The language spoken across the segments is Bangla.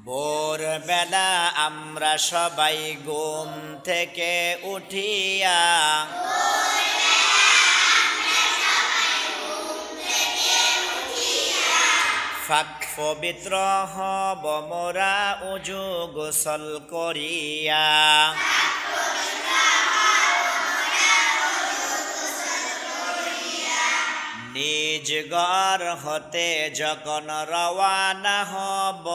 ভোরবেলা আমরা সবাই ঘুম থেকে উঠিয়া পাক পবিত্র হব মোরা উজু গোসল করিয়া। নিজ ঘর হতে যখন রওয়ানা হব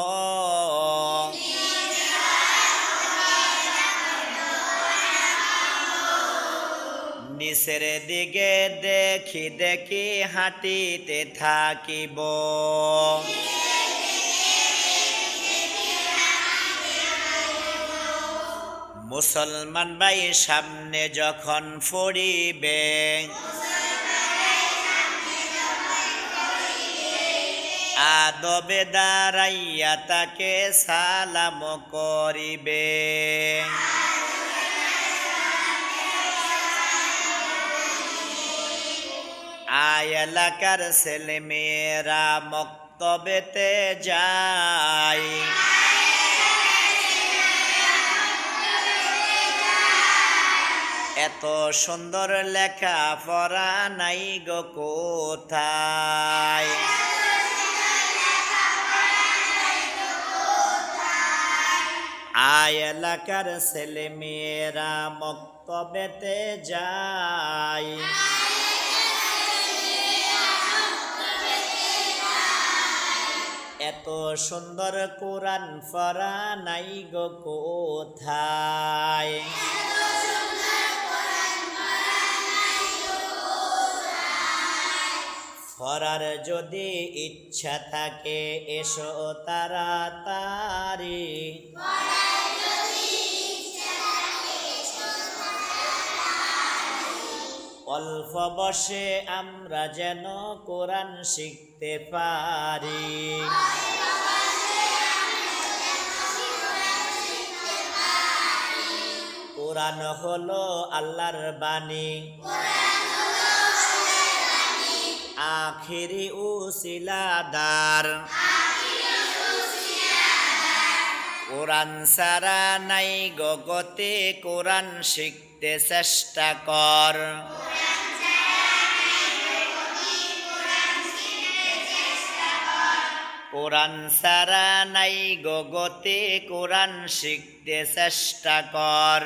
নিচের দিকে দেখি দেখি হাঁটিতে থাকিব। মুসলমান ভাই সামনে যখন পড়িবে আদবে দাঁড়াইয়া তাকে সালাম করিবে। আয় এলাকার ছেলে মেয়েরা মক্তবেতে যায়, এত সুন্দর লেখা পড়া নাই গো কোথায়। আয় এলাকার ছেলে মেয়েরা মক্তবেতে যায়, এত সুন্দর কোরআন পড়া নাই গো কোথায়। পড়ার যদি ইচ্ছা থাকে এসো তাড়াতাড়ি, অল্প বসে আমরা যেন কোরআন শিখতে পারি। কোরআন হলো আল্লাহর বাণী, আখিরি উসিলাদার। কোরআন সারা নাই গো গতি, কোরআন শিখতে চেষ্টা কর। কোরআন সারা নাই গো গতি, কোরআন শিখতে চেষ্টা কর।